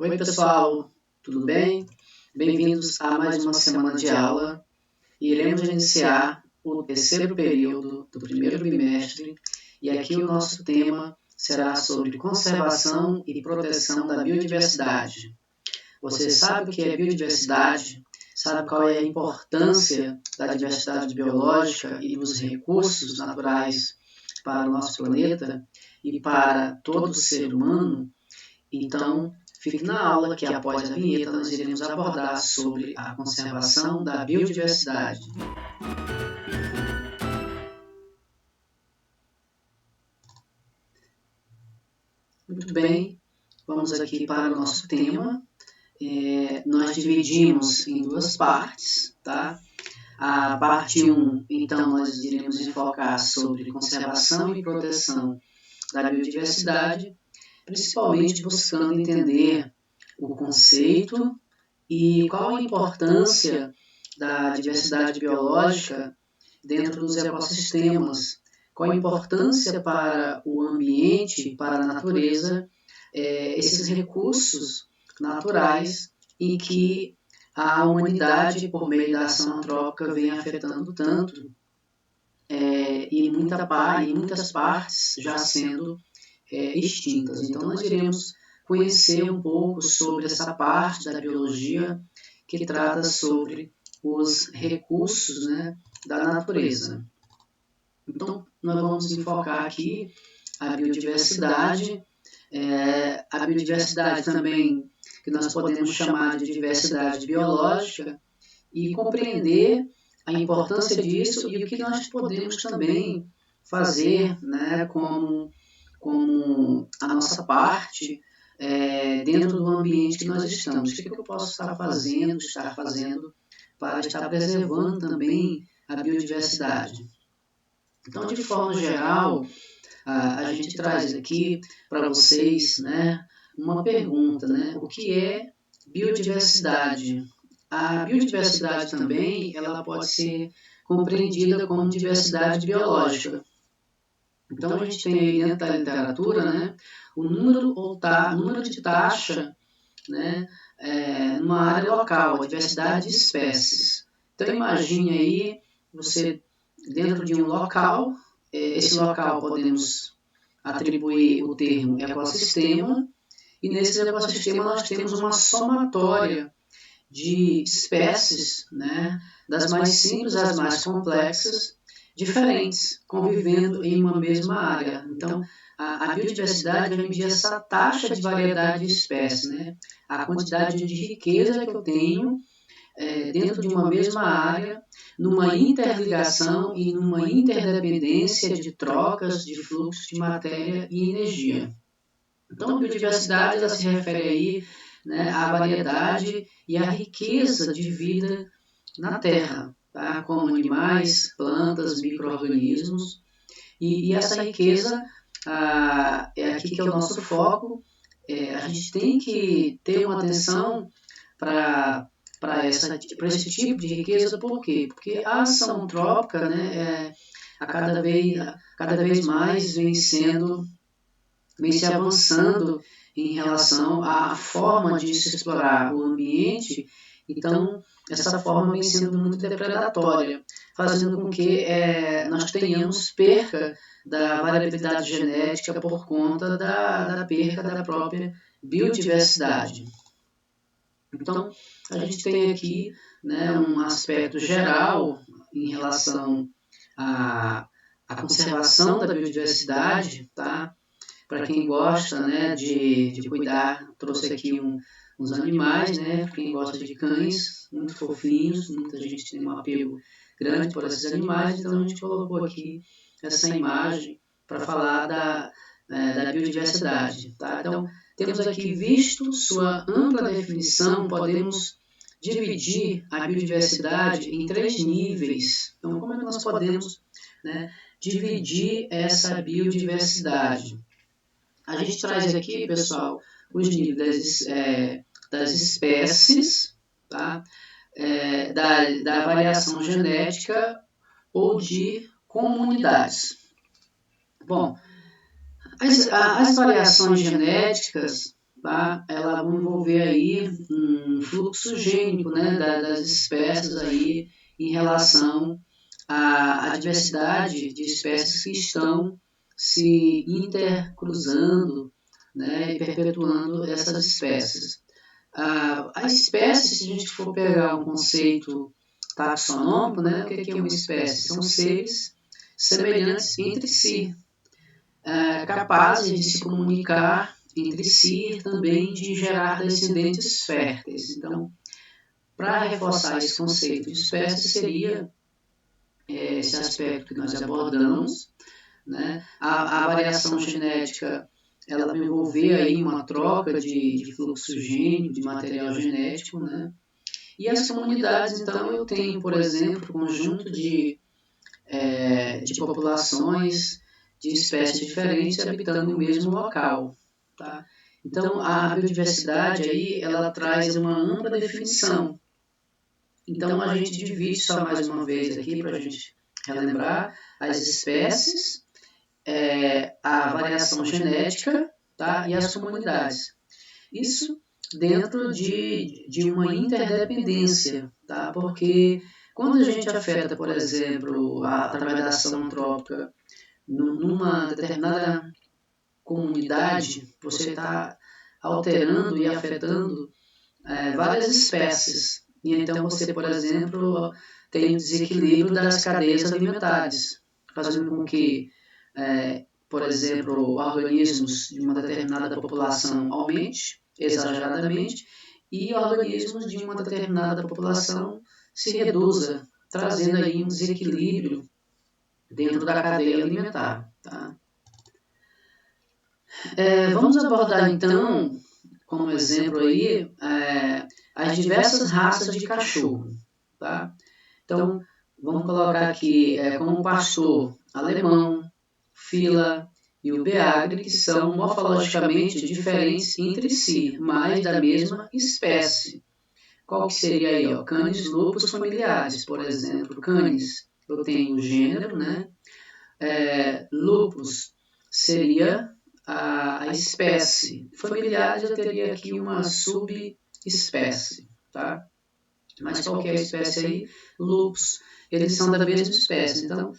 Oi pessoal, tudo bem? Bem-vindos a mais uma semana de aula. Iremos iniciar o terceiro período do primeiro bimestre e aqui o nosso tema será sobre conservação e proteção da biodiversidade. Você sabe o que é biodiversidade? Sabe qual é a importância da diversidade biológica e dos recursos naturais para o nosso planeta e para todo ser humano? Então, fique na aula que após a vinheta nós iremos abordar sobre a conservação da biodiversidade. Muito bem, vamos aqui para o nosso tema. Nós dividimos em duas partes, tá? A parte 1, então, nós iremos enfocar sobre conservação e proteção da biodiversidade, principalmente buscando entender o conceito e qual a importância da diversidade biológica dentro dos ecossistemas, qual a importância para o ambiente, para a natureza, esses recursos naturais em que a humanidade, por meio da ação antrópica, vem afetando tanto e em muitas partes já sendo extintas. Então, nós iremos conhecer um pouco sobre essa parte da biologia que trata sobre os recursos, né, da natureza. Então, nós vamos enfocar aqui a biodiversidade. A biodiversidade também, que nós podemos chamar de diversidade biológica, e compreender a importância disso e o que nós podemos também fazer, né, como a nossa parte dentro do ambiente que nós estamos. O que eu posso estar fazendo para estar preservando também a biodiversidade? Então, de forma geral, a gente traz aqui para vocês, né, uma pergunta, né? O que é biodiversidade? A biodiversidade também ela pode ser compreendida como diversidade biológica. Então, a gente tem aí dentro da literatura, né, o número de taxa, né, numa área local, a diversidade de espécies. Então, imagine aí, você dentro de um local, esse local podemos atribuir o termo ecossistema, e nesse ecossistema nós temos uma somatória de espécies, né, das mais simples às mais complexas, diferentes, convivendo em uma mesma área. Então, a biodiversidade vai medir essa taxa de variedade de espécies, né? A quantidade de riqueza que eu tenho dentro de uma mesma área, numa interligação e numa interdependência de trocas, de fluxos de matéria e energia. Então, a biodiversidade ela se refere aí, né, à variedade e à riqueza de vida na Terra, tá? Como animais, plantas, micro-organismos. E essa riqueza, é aqui que é o nosso foco. A gente tem que ter uma atenção para esse tipo de riqueza. Por quê? Porque a ação antrópica, né, cada vez mais vem se avançando em relação à forma de se explorar o ambiente. Então, essa forma vem sendo muito depredatória, fazendo com que nós tenhamos perca da variabilidade genética por conta da perca da própria biodiversidade. Então, a gente tem aqui, né, um aspecto geral em relação à conservação da biodiversidade, tá? Para quem gosta, né, de cuidar, trouxe aqui uns animais, né, para quem gosta de cães, muito fofinhos, muita gente tem um apego grande por esses animais, então a gente colocou aqui essa imagem para falar da biodiversidade. Tá? Então, temos aqui visto sua ampla definição, podemos dividir a biodiversidade em 3 níveis. Então, como é que nós podemos, né, dividir essa biodiversidade? A gente traz aqui, pessoal, os níveis das espécies, tá? Da variação genética ou de comunidades. Bom, as variações genéticas, tá? Ela vai envolver aí um fluxo gênico, né, das espécies aí em relação à diversidade de espécies que estão se intercruzando, né, e perpetuando essas espécies. A espécie, se a gente for pegar um conceito taxonômico, né, o que é uma espécie? São seres semelhantes entre si, capazes de se comunicar entre si e também de gerar descendentes férteis. Então, para reforçar esse conceito de espécie, seria esse aspecto que nós abordamos, né? A variação genética, ela vai envolver aí uma troca de fluxo gênico, de material genético, né? E as comunidades, então, eu tenho, por exemplo, um conjunto de populações de espécies diferentes habitando o mesmo local, tá? Então, a biodiversidade aí, ela traz uma ampla definição. Então, a gente divide só mais uma vez aqui para a gente relembrar as espécies, a variação genética, tá? E as comunidades. Isso dentro de uma interdependência, tá? Porque quando a gente afeta, por exemplo, através da ação antrópica, numa determinada comunidade, você está alterando e afetando várias espécies. E então você, por exemplo, tem um desequilíbrio das cadeias alimentares, fazendo com que, por exemplo, organismos de uma determinada população aumente exageradamente e organismos de uma determinada população se reduza, trazendo aí um desequilíbrio dentro da cadeia alimentar. Tá? Vamos abordar então, como exemplo aí, as diversas raças de cachorro. Tá? Então, vamos colocar aqui como o pastor alemão, fila e o beagre, que são morfologicamente diferentes entre si, mas da mesma espécie. Qual que seria aí? Ó? Canis lupus familiares, por exemplo. Canis, eu tenho o gênero, né? Lupus seria a espécie. Familiares eu teria aqui uma subespécie, tá? Mas qual que é a espécie aí? Lupus. Eles são da mesma espécie, então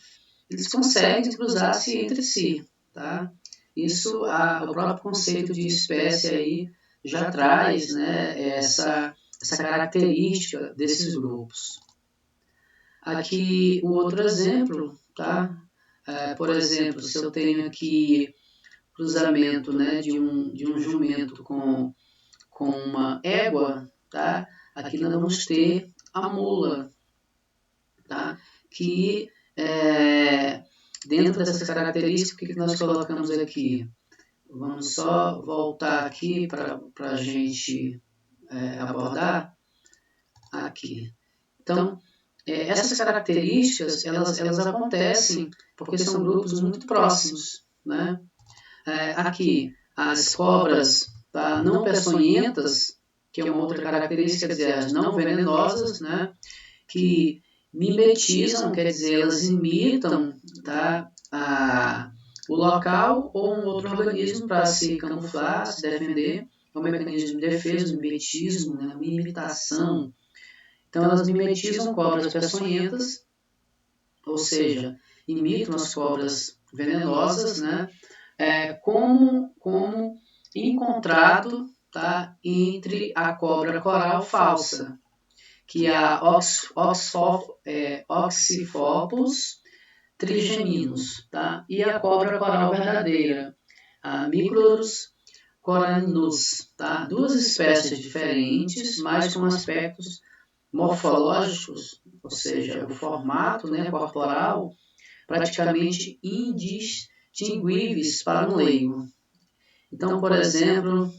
eles conseguem cruzar-se entre si, tá? Isso, o próprio conceito de espécie aí já traz, né, essa característica desses grupos. Aqui o outro exemplo, tá? Por exemplo, se eu tenho aqui cruzamento, né, de um jumento com uma égua, tá? Aqui nós vamos ter a mula, tá? Que dentro dessas características, o que nós colocamos aqui? Vamos só voltar aqui para a gente abordar aqui. Então, essas características, elas acontecem porque são grupos muito próximos, né? Aqui, as cobras, tá, não peçonhentas, que é uma outra característica, quer dizer, as não venenosas, né? Que mimetizam, quer dizer, elas imitam, tá, o local ou um outro organismo para se camuflar, se defender. É um mecanismo de defesa, mimetismo, né, uma imitação. Então, elas mimetizam cobras peçonhentas, ou seja, imitam as cobras venenosas, né, como encontrado, tá, entre a cobra coral falsa, que é a Oxyphopus trigeminus, tá, e a cobra coral verdadeira, a Micrurus coraninus, tá, duas espécies diferentes, mas com aspectos morfológicos, ou seja, o formato, né, corporal, praticamente indistinguíveis para um leigo. Então, por exemplo,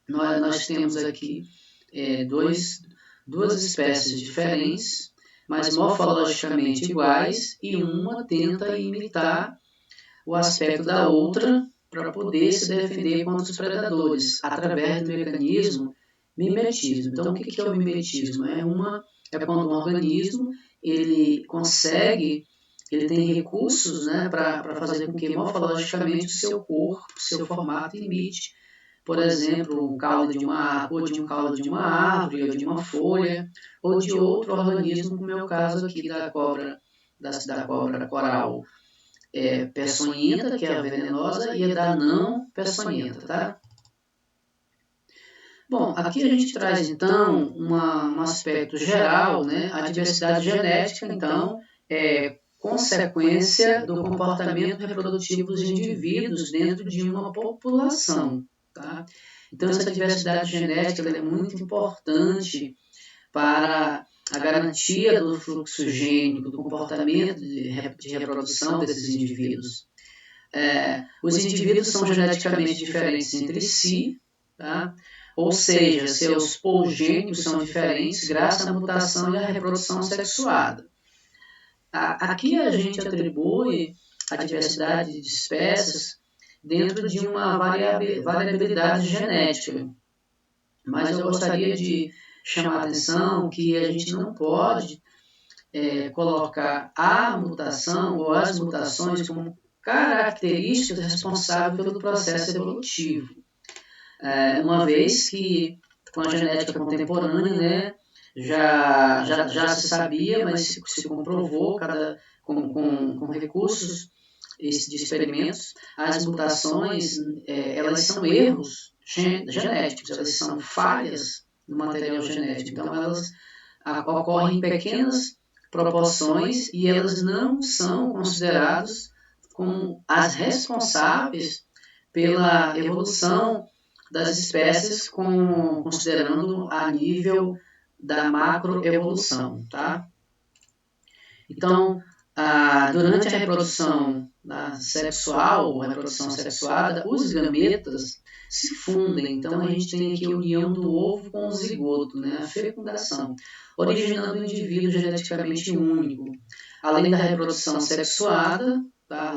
nós temos aqui duas espécies diferentes, mas morfologicamente iguais, e uma tenta imitar o aspecto da outra para poder se defender contra os predadores, através do mecanismo mimetismo. Então, o que é o mimetismo? É quando um organismo ele tem recursos, né, para fazer com que morfologicamente o seu corpo, o seu formato imite, por exemplo, um caule de uma árvore, ou de uma folha, ou de outro organismo, como é o caso aqui da cobra coral peçonhenta, que é a venenosa, e a da não peçonhenta, tá? Bom, aqui a gente traz, então, um aspecto geral, né? A diversidade genética, então, é consequência do comportamento reprodutivo dos indivíduos dentro de uma população, tá? Então, essa diversidade genética é muito importante para a garantia do fluxo gênico, do comportamento de reprodução desses indivíduos. Os indivíduos são geneticamente diferentes entre si, tá? Ou seja, seus polos gênicos são diferentes graças à mutação e à reprodução sexuada. Aqui a gente atribui a diversidade de espécies dentro de uma variabilidade genética. Mas eu gostaria de chamar a atenção que a gente não pode colocar a mutação ou as mutações como características responsáveis pelo processo evolutivo. Uma vez que com a genética contemporânea, né, já se sabia, mas se comprovou com recursos de experimentos, as mutações elas são erros genéticos, elas são falhas no material genético. Então elas ocorrem em pequenas proporções e elas não são consideradas como as responsáveis pela evolução das espécies, considerando a nível da macroevolução, tá? Então, durante a reprodução sexual, a reprodução sexuada, os gametas se fundem. Então, a gente tem aqui a união do ovo com o zigoto, né? A fecundação, originando um indivíduo geneticamente único. Além da reprodução sexuada, tá?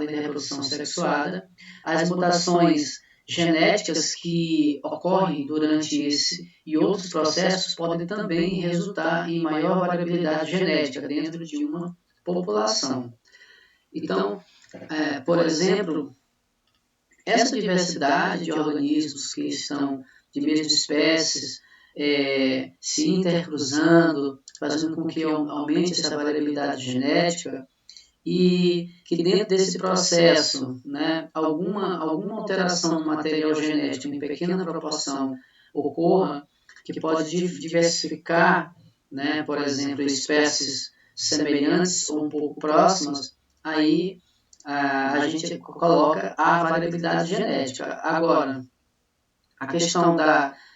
As mutações genéticas que ocorrem durante esse e outros processos podem também resultar em maior variabilidade genética dentro de uma população. Então, por exemplo, essa diversidade de organismos que estão de mesmas espécies se intercruzando, fazendo com que aumente essa variabilidade genética, e que dentro desse processo, né, alguma alteração no material genético em pequena proporção ocorra, que pode diversificar, né, por exemplo, espécies semelhantes ou um pouco próximas, aí a gente coloca a variabilidade genética. Agora, a questão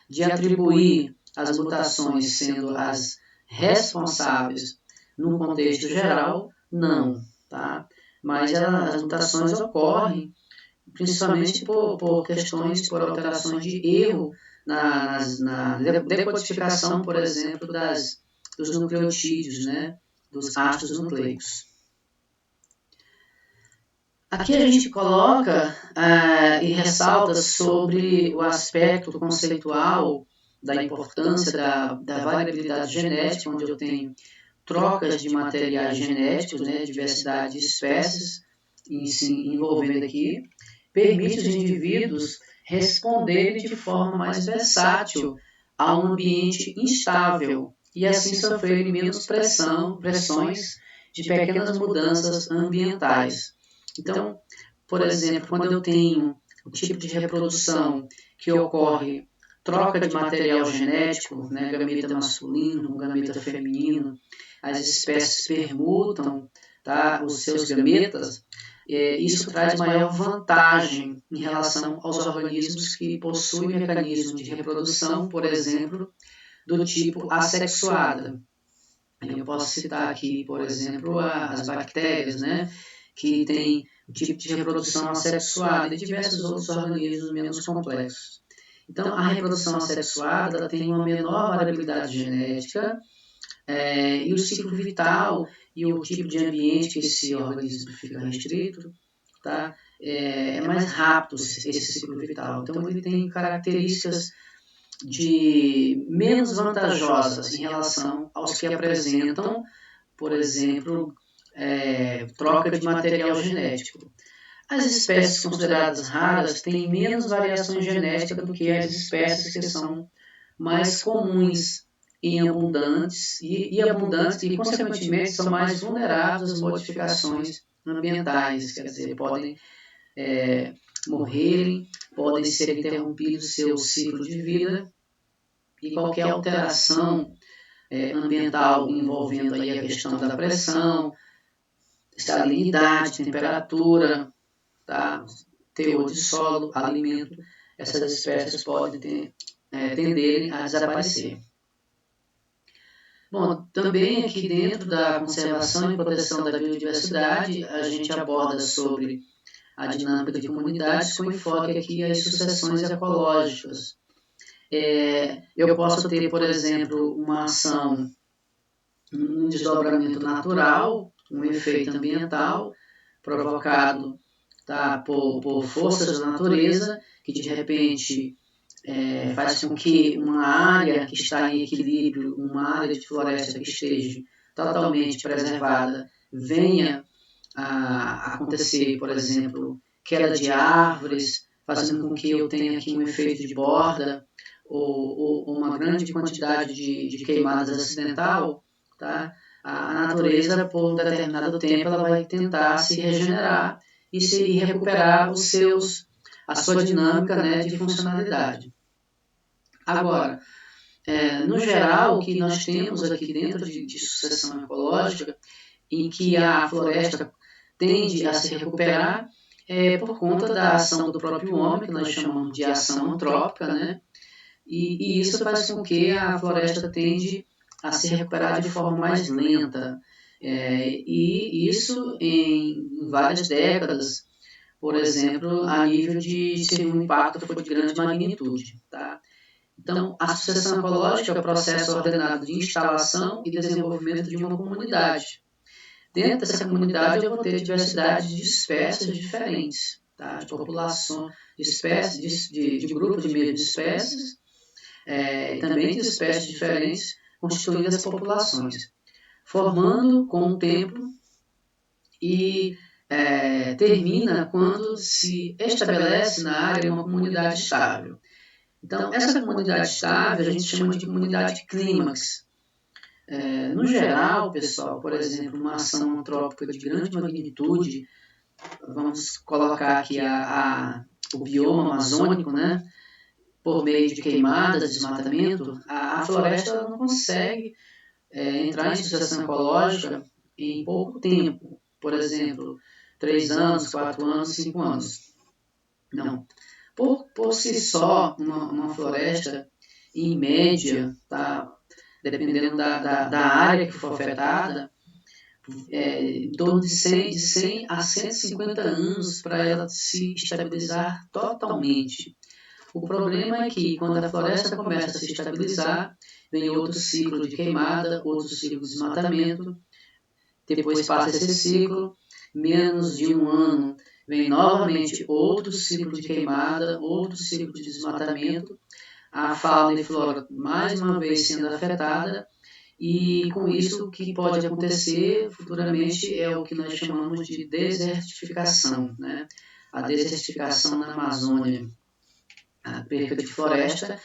de atribuir as mutações sendo as responsáveis no contexto geral, não. Tá? Mas as mutações ocorrem principalmente por questões, por alterações de erro na decodificação, por exemplo, dos nucleotídeos, né? Dos ácidos nucleicos. Aqui a gente coloca e ressalta sobre o aspecto conceitual da importância da variabilidade genética, onde eu tenho trocas de materiais genéticos, né, diversidade de espécies, envolvendo aqui, permite os indivíduos responderem de forma mais versátil a um ambiente instável e assim sofrerem menos pressões de pequenas mudanças ambientais. Então, por exemplo, quando eu tenho o tipo de reprodução que ocorre troca de material genético, né, gameta masculino, gameta feminino, as espécies permutam, tá, os seus gametas, isso traz maior vantagem em relação aos organismos que possuem mecanismo de reprodução, por exemplo, do tipo assexuada. Eu posso citar aqui, por exemplo, as bactérias, né, que têm o tipo de reprodução assexuada e diversos outros organismos menos complexos. Então, a reprodução assexuada tem uma menor variabilidade genética e o ciclo vital e o tipo de ambiente que esse organismo fica restrito, tá? É mais rápido esse ciclo vital. Então, ele tem características menos vantajosas em relação aos que apresentam, por exemplo, troca de material genético. As espécies consideradas raras têm menos variações genéticas do que as espécies que são mais comuns e abundantes e, consequentemente, são mais vulneráveis às modificações ambientais, quer dizer, podem morrerem, podem ser interrompidos seu ciclo de vida e qualquer alteração ambiental envolvendo aí a questão da pressão, salinidade, temperatura, tá? Teor de solo, alimento, essas espécies podem tenderem a desaparecer. Bom, também aqui dentro da conservação e proteção da biodiversidade, a gente aborda sobre a dinâmica de comunidades com enfoque aqui às sucessões ecológicas. Eu posso ter, por exemplo, uma ação, um desdobramento natural, um efeito ambiental provocado por forças da natureza, que de repente faz com que uma área que está em equilíbrio, uma área de floresta que esteja totalmente preservada, venha a acontecer, por exemplo, queda de árvores, fazendo com que eu tenha aqui um efeito de borda ou uma grande quantidade de queimadas acidental, tá? A natureza, por um determinado tempo, ela vai tentar se regenerar e recuperar a sua dinâmica, né, de funcionalidade. Agora, no geral, o que nós temos aqui dentro de sucessão ecológica, em que a floresta tende a se recuperar por conta da ação do próprio homem, que nós chamamos de ação antrópica, né? E isso faz com que a floresta tende a se recuperar de forma mais lenta. E isso em várias décadas, por exemplo, a nível de se um impacto foi de grande magnitude. Tá? Então, a sucessão ecológica é o processo ordenado de instalação e desenvolvimento de uma comunidade. Dentro dessa comunidade eu vou ter diversidade de espécies diferentes, tá? De população, de espécies, de grupos de mesmas espécies, e também de espécies diferentes constituindo as populações, formando com o tempo e termina quando se estabelece na área uma comunidade estável. Então, essa comunidade estável a gente chama de comunidade clímax. No geral, pessoal, por exemplo, uma ação antrópica de grande magnitude, vamos colocar aqui o bioma amazônico, né? Por meio de queimadas, desmatamento, a floresta não consegue entrar em sucessão ecológica em pouco tempo. Por exemplo, 3 anos, 4 anos, 5 anos. Não. Por si só, uma floresta, em média, tá, dependendo da área que for afetada, em torno de 100 a 150 anos para ela se estabilizar totalmente. O problema é que, quando a floresta começa a se estabilizar, vem outro ciclo de queimada, outro ciclo de desmatamento, depois passa esse ciclo, menos de um ano, vem novamente outro ciclo de queimada, outro ciclo de desmatamento, a fauna e flora mais uma vez sendo afetada, e com isso o que pode acontecer futuramente é o que nós chamamos de desertificação, né? A desertificação na Amazônia, a perca de floresta,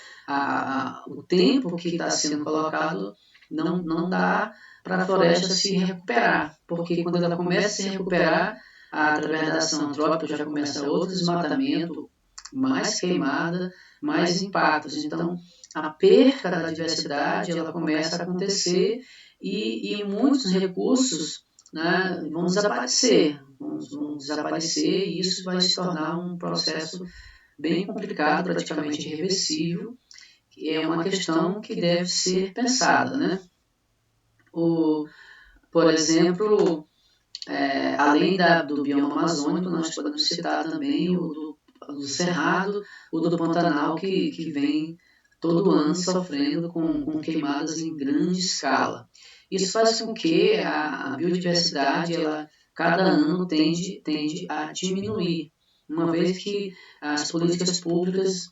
o tempo que está sendo colocado não dá para a floresta se recuperar, porque quando ela começa a se recuperar, através da ação antrópica já começa outro desmatamento, mais queimada, mais impactos. Então, a perca da diversidade ela começa a acontecer e muitos recursos, né, vão desaparecer, e isso vai se tornar um processo bem complicado, praticamente irreversível, que é uma questão que deve ser pensada, né? Por exemplo, além do bioma amazônico, nós podemos citar também o do Cerrado, o do Pantanal, que vem todo ano sofrendo com queimadas em grande escala. Isso faz com que a biodiversidade, cada ano, tende a diminuir, uma vez que as políticas públicas,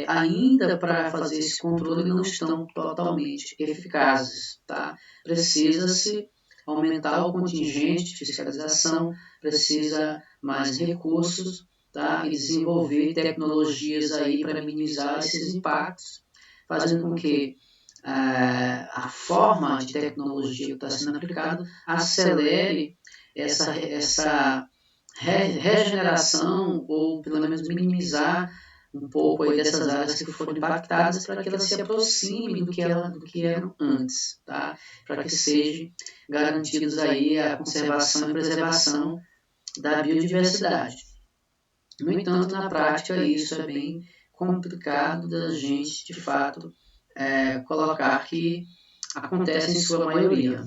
ainda para fazer esse controle, não estão totalmente eficazes. Tá? Precisa-se aumentar o contingente de fiscalização, precisa mais recursos, tá? E desenvolver tecnologias aí para minimizar esses impactos, fazendo com que a forma de tecnologia que está sendo aplicada acelere essa regeneração, ou pelo menos minimizar um pouco aí dessas áreas que foram impactadas, para que elas se aproximem do que eram antes, tá? Para que sejam garantidos aí a conservação e preservação da biodiversidade. No entanto, na prática, isso é bem complicado da gente, de fato, colocar que acontece em sua maioria.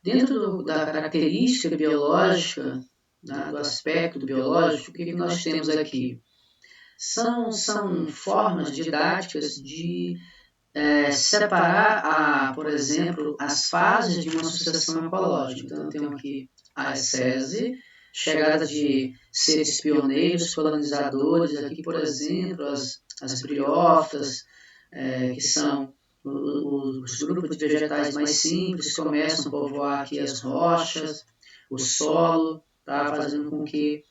Dentro da característica biológica, do aspecto biológico, o que nós temos aqui? São formas didáticas de separar, por exemplo, as fases de uma sucessão ecológica. Então, eu tenho aqui a ecese, chegada de seres pioneiros, colonizadores, aqui, por exemplo, as briófitas, que são os grupos de vegetais mais simples, começam a povoar aqui as rochas, o solo, tá, fazendo com que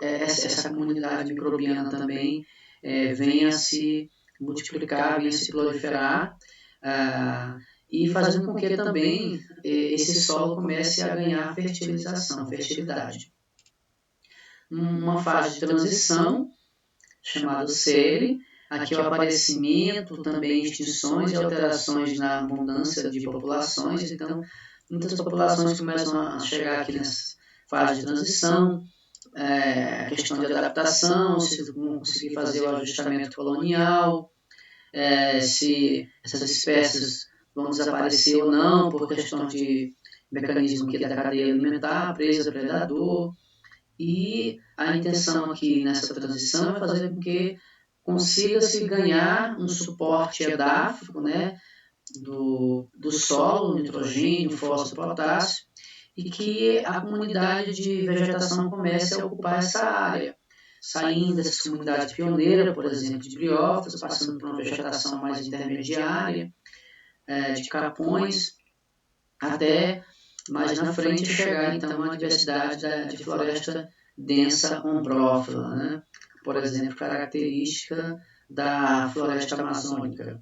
essa comunidade microbiana também venha a se multiplicar, venha a se proliferar, e fazendo com que também esse solo comece a ganhar fertilidade. Uma fase de transição, chamada SERE, aqui é o aparecimento, também extinções e alterações na abundância de populações. Então, muitas populações começam a chegar aqui nessa fase de transição, questão de adaptação, se vão conseguir fazer o ajustamento colonial, se essas espécies vão desaparecer ou não por questão de mecanismo aqui da cadeia alimentar, presa, predador. E a intenção aqui nessa transição é fazer com que consiga-se ganhar um suporte edáfico, né, do solo, nitrogênio, fósforo, potássio, e que a comunidade de vegetação comece a ocupar essa área, saindo dessas comunidades pioneiras, por exemplo, de briófitas, passando por uma vegetação mais intermediária, de capões, até mais na frente chegar então a uma diversidade de floresta densa ombrófila, né? Por exemplo, característica da floresta amazônica.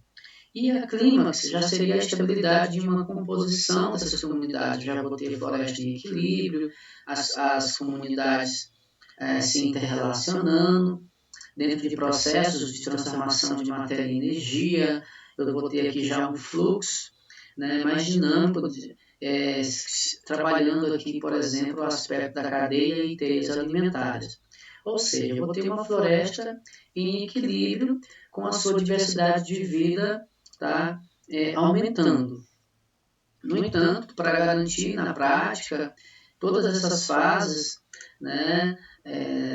E a clímax já seria a estabilidade de uma composição dessas comunidades. Já vou ter floresta em equilíbrio, as comunidades se interrelacionando, dentro de processos de transformação de matéria em energia. Eu vou ter aqui já um fluxo, né, mais dinâmico, trabalhando aqui, por exemplo, o aspecto da cadeia e teias alimentares. Ou seja, eu vou ter uma floresta em equilíbrio com a sua diversidade de vida, tá, aumentando. No entanto, para garantir na prática todas essas fases, né,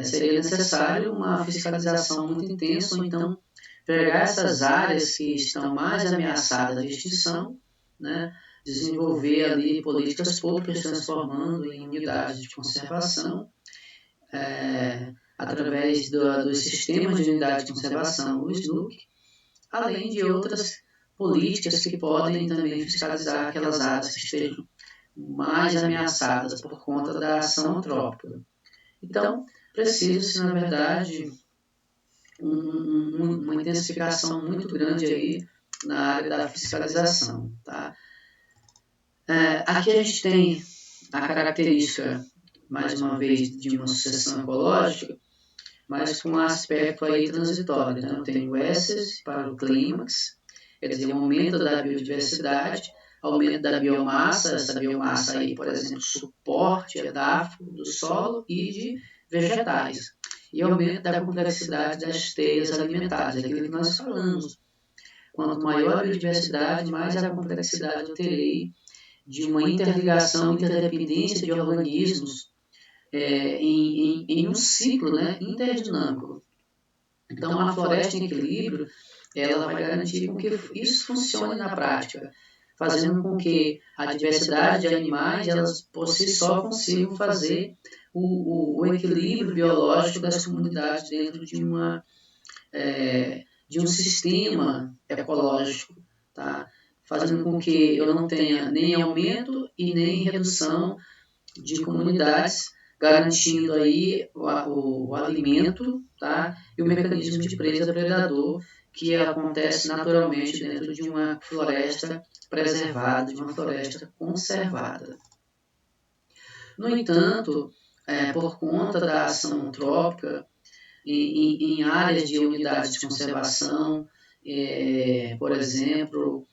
seria necessário uma fiscalização muito intensa, ou então pegar essas áreas que estão mais ameaçadas de extinção, né, desenvolver ali políticas públicas transformando em unidades de conservação, através dos sistemas de unidade de conservação, o SNUC, além de outras políticas que podem também fiscalizar aquelas áreas que estejam mais ameaçadas por conta da ação antrópica. Então, precisa-se, na verdade, uma intensificação muito grande aí na área da fiscalização. Tá? Aqui a gente tem a característica, mais uma vez, de uma sucessão ecológica, mas com um aspecto aí transitório. Então, eu tenho S's para o clímax, quer dizer, um aumento da biodiversidade, aumento da biomassa, essa biomassa aí, por exemplo, suporte edáfico do solo e de vegetais, e aumento da complexidade das teias alimentares, aquilo que nós falamos. Quanto maior a biodiversidade, mais a complexidade eu terei de uma interligação, interdependência de organismos em um ciclo, né, interdinâmico. Então, a floresta em equilíbrio, ela vai garantir com que isso funcione na prática, fazendo com que a diversidade de animais, elas por si só consigam fazer o equilíbrio biológico das comunidades dentro de um sistema ecológico, tá? Fazendo com que eu não tenha nem aumento e nem redução de comunidades, garantindo aí o alimento, tá? E o mecanismo de presa-predador que acontece naturalmente dentro de uma floresta preservada, de uma floresta conservada. No entanto, por conta da ação antrópica, em áreas de unidades de conservação, por exemplo,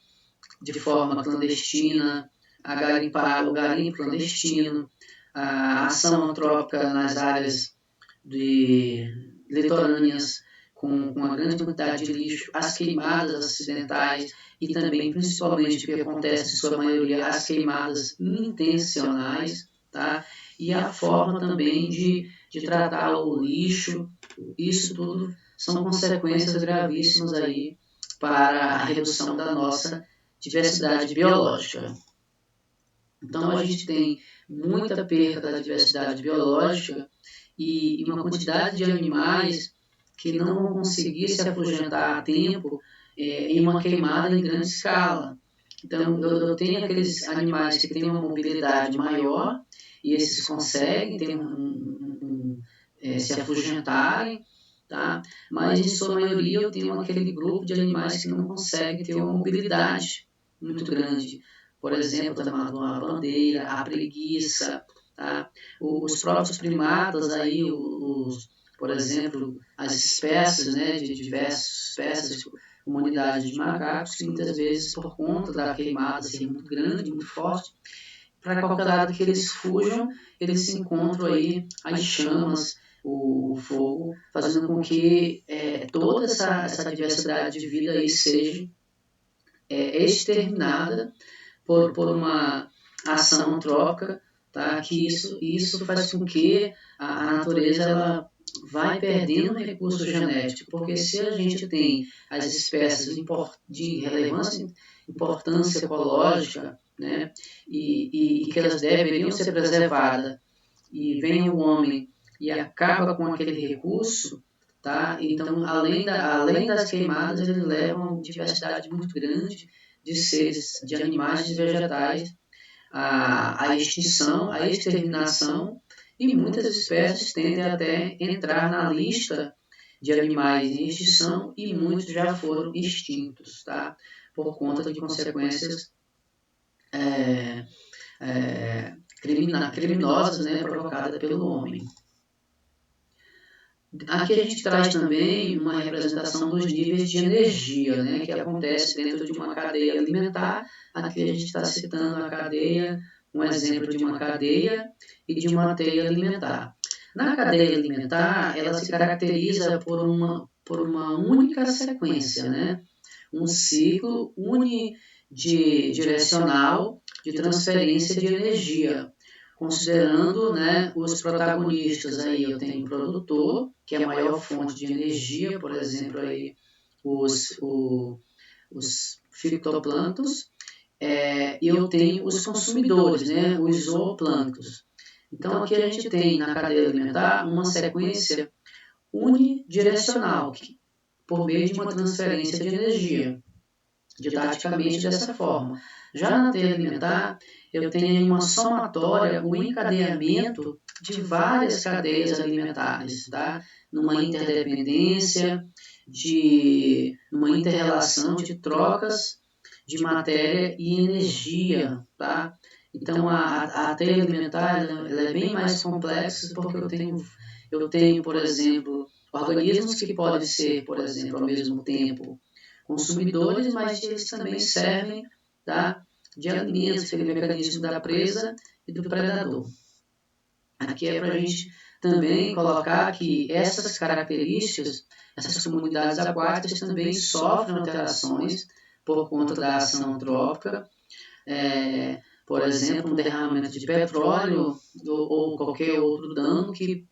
de forma clandestina, o garimpo clandestino, a ação antrópica nas áreas litorâneas com uma grande quantidade de lixo, as queimadas acidentais e também, principalmente, o que acontece em sua maioria, as queimadas intencionais, tá? E a forma também de tratar o lixo, isso tudo são consequências gravíssimas aí para a redução da nossa diversidade biológica. Então, a gente tem muita perda da diversidade biológica e uma quantidade de animais que não vão conseguir se afugentar a tempo em uma queimada em grande escala. Então, eu tenho aqueles animais que têm uma mobilidade maior e esses conseguem se afugentarem, tá? Mas, em sua maioria, eu tenho aquele grupo de animais que não conseguem ter uma mobilidade muito grande. Por exemplo, uma bandeira, a preguiça, tá? Os próprios primatas, aí, por exemplo, as espécies, né, de diversas espécies, comunidades de macacos, que muitas vezes, por conta da queimada ser muito grande, muito forte, para qualquer lado que eles fujam, eles se encontram aí as chamas, o fogo, fazendo com que toda essa diversidade de vida aí seja exterminada por uma ação antrópica, tá? Que isso faz com que a natureza ela vai perdendo recurso genético, porque se a gente tem as espécies de relevância, importância ecológica, né? E que elas deveriam ser preservadas, e vem o homem e acaba com aquele recurso, tá? Então, além das queimadas, eles levam uma diversidade muito grande de seres, de animais e vegetais, a extinção, a exterminação, e muitas espécies tendem até entrar na lista de animais em extinção e muitos já foram extintos, tá? Por conta de consequências criminosas, né, provocadas pelo homem. Aqui a gente traz também uma representação dos níveis de energia, né, que acontece dentro de uma cadeia alimentar. Aqui a gente está citando a cadeia, um exemplo de uma cadeia e de uma teia alimentar. Na cadeia alimentar, ela se caracteriza por uma única sequência, né, um ciclo unidirecional de transferência de energia. Considerando, né, os protagonistas, aí eu tenho o produtor, que é a maior fonte de energia, por exemplo, aí os fitoplânctons, e eu tenho os consumidores, né, os zooplânctons. Então, aqui a gente tem na cadeia alimentar uma sequência unidirecional, por meio de uma transferência de energia, didaticamente dessa forma. Já na teia alimentar, eu tenho uma somatória, um encadeamento de várias cadeias alimentares, tá? Numa interdependência, numa interrelação de trocas de matéria e energia, tá? Então, a teia alimentar ela é bem mais complexa, porque eu tenho, por exemplo, organismos que podem ser, por exemplo, ao mesmo tempo consumidores, mas eles também servem, tá, de alimentos, pelo mecanismo da presa e do predador. Aqui é para a gente também colocar que essas características, essas comunidades aquáticas também sofrem alterações por conta da ação antrópica, por exemplo, um derramamento de petróleo ou qualquer outro dano que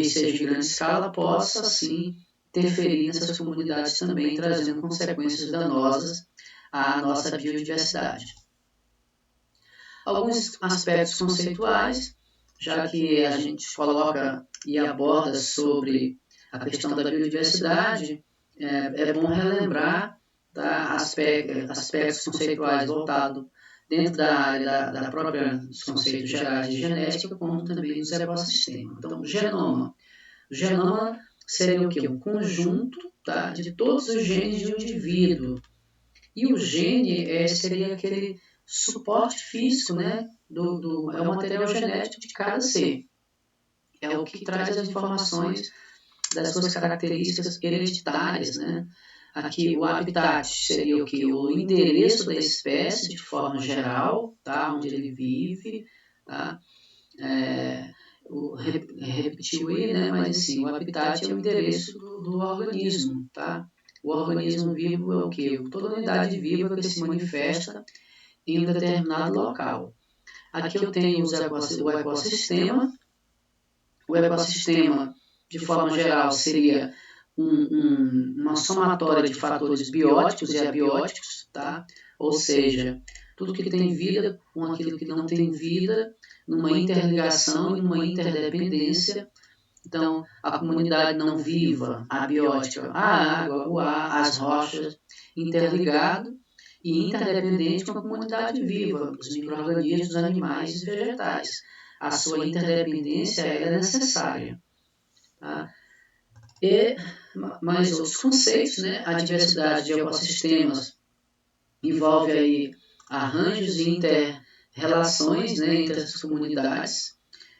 seja de grande escala possa, sim, interferir nessas comunidades também, trazendo consequências danosas à nossa biodiversidade. Alguns aspectos conceituais, já que a gente coloca e aborda sobre a questão da biodiversidade, é bom relembrar, tá, aspectos conceituais voltados dentro da área da própria dos conceitos gerais de genética, como também dos ecossistemas. Então, o genoma seria o quê? Um conjunto, tá, de todos os genes de um indivíduo. E o gene seria aquele suporte físico, né, é o material genético de cada ser. É o que traz as informações das suas características hereditárias, né? Aqui o habitat seria o que? O endereço da espécie de forma geral, tá? Onde ele vive, tá? Repetiu aí, né? Mas assim, o habitat é o endereço do organismo, tá? O organismo vivo é o que? Toda unidade viva que se manifesta em um determinado local. Aqui eu tenho o ecossistema. O ecossistema, de forma geral, seria uma somatória de fatores bióticos e abióticos, tá? Ou seja, tudo que tem vida com aquilo que não tem vida, numa interligação e numa interdependência. Então, a comunidade não viva, a biótica, a água, o ar, as rochas, interligado e interdependente com a comunidade viva, os micro-organismos, animais e vegetais. A sua interdependência é necessária. Tá? E mais outros conceitos, né? A diversidade de ecossistemas envolve aí arranjos e inter-relações, né, entre as comunidades,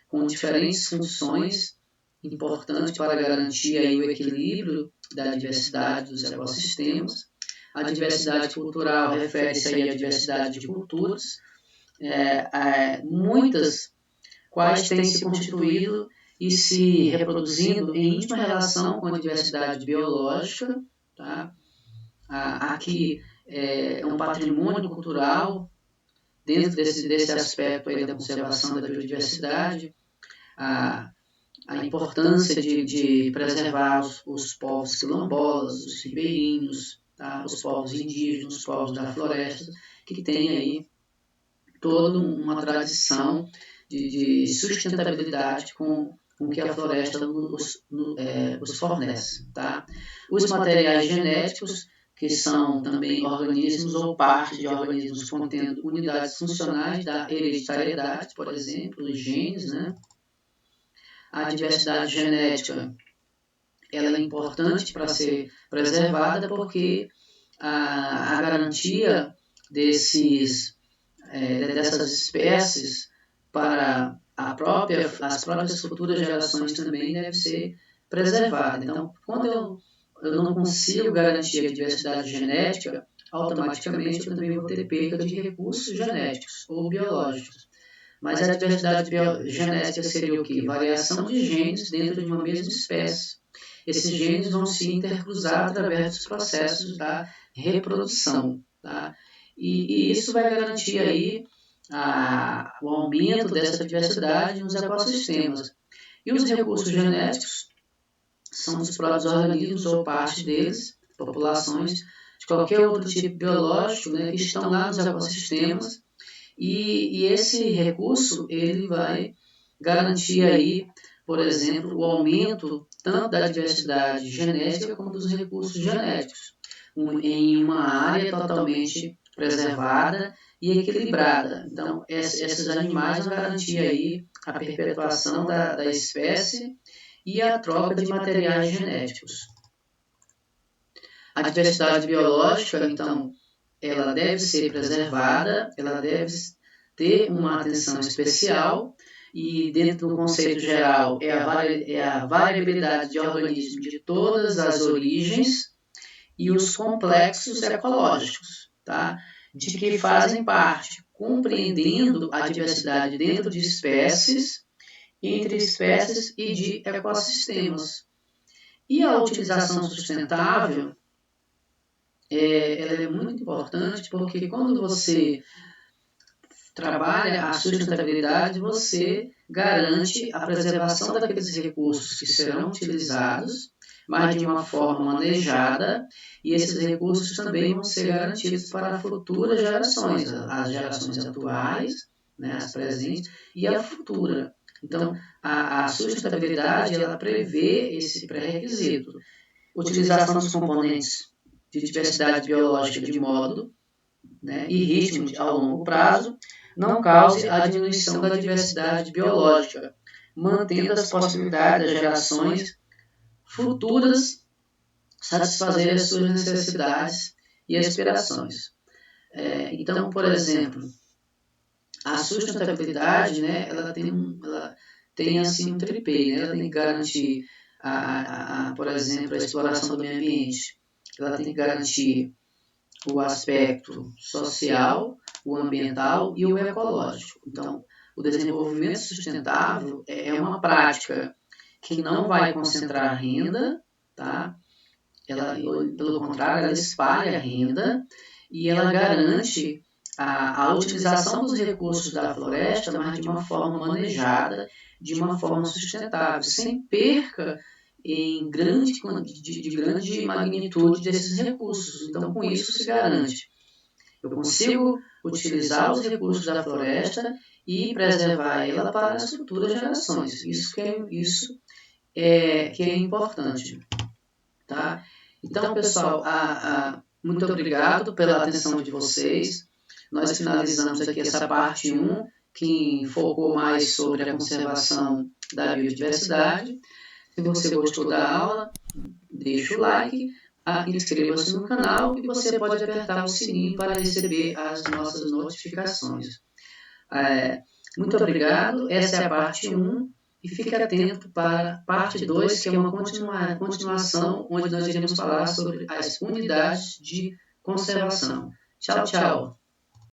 com diferentes funções importantes para garantir aí o equilíbrio da diversidade dos ecossistemas. A diversidade cultural refere-se aí à diversidade de culturas, muitas quais têm se constituído e se reproduzindo em íntima relação com a diversidade biológica. Tá? Aqui é um patrimônio cultural, dentro desse aspecto aí da conservação da biodiversidade, a importância de preservar os povos quilombolas, os ribeirinhos, tá? Os povos indígenas, os povos da floresta, que tem aí toda uma tradição de sustentabilidade com que a floresta nos fornece. Tá? Os materiais genéticos, que são também organismos ou parte de organismos contendo unidades funcionais da hereditariedade, por exemplo, os genes, né? A diversidade genética ela é importante para ser preservada porque a garantia dessas espécies para as próprias futuras gerações também deve ser preservada. Então, quando eu não consigo garantir a diversidade genética, automaticamente eu também vou ter perda de recursos genéticos ou biológicos. Mas a diversidade genética seria o quê? Variação de genes dentro de uma mesma espécie. Esses genes vão se intercruzar através dos processos da reprodução. Tá? E isso vai garantir aí o aumento dessa diversidade nos ecossistemas. E os recursos genéticos são dos próprios organismos ou parte deles, populações de qualquer outro tipo biológico, né, que estão lá nos ecossistemas. E esse recurso ele vai garantir aí, por exemplo, o aumento tanto da diversidade genética como dos recursos genéticos, em uma área totalmente preservada e equilibrada. Então, esses animais vão garantir aí a perpetuação da espécie e a troca de materiais genéticos. A diversidade biológica, então, ela deve ser preservada, ela deve ter uma atenção especial e dentro do conceito geral é a variabilidade de organismos de todas as origens e os complexos ecológicos, tá? De que fazem parte, compreendendo a diversidade dentro de espécies, entre espécies e de ecossistemas. E a utilização sustentável ela é muito importante porque quando você trabalha a sustentabilidade, você garante a preservação daqueles recursos que serão utilizados, mas de uma forma manejada, e esses recursos também vão ser garantidos para futuras gerações, as gerações atuais, né, as presentes, e a futura. Então, a sustentabilidade, ela prevê esse pré-requisito. Utilização dos componentes de diversidade biológica de modo né, e ritmo ao longo prazo não cause a diminuição da diversidade biológica, mantendo as possibilidades das gerações futuras satisfazer as suas necessidades e aspirações. Então, por exemplo, a sustentabilidade, né, ela tem assim um tripé, né? Ela tem que garantir, por exemplo, a exploração do meio ambiente, ela tem que garantir o aspecto social, o ambiental e o ecológico. Então, o desenvolvimento sustentável é uma prática que não vai concentrar renda, tá? Pelo contrário, ela espalha a renda e ela garante a utilização dos recursos da floresta, mas de uma forma manejada, de uma forma sustentável, sem perca de grande magnitude desses recursos. Então, com isso se garante. Eu consigo utilizar os recursos da floresta e preservar ela para as futuras gerações. Isso que é importante. Tá? Então, pessoal, muito obrigado pela atenção de vocês. Nós finalizamos aqui essa parte 1, que focou mais sobre a conservação da biodiversidade. Se você gostou da aula, deixa o like, inscreva-se no canal e você pode apertar o sininho para receber as nossas notificações. Muito obrigado, essa é a parte 1. E fique atento para a parte 2, que é uma continuação, onde nós iremos falar sobre as unidades de conservação. Tchau, tchau!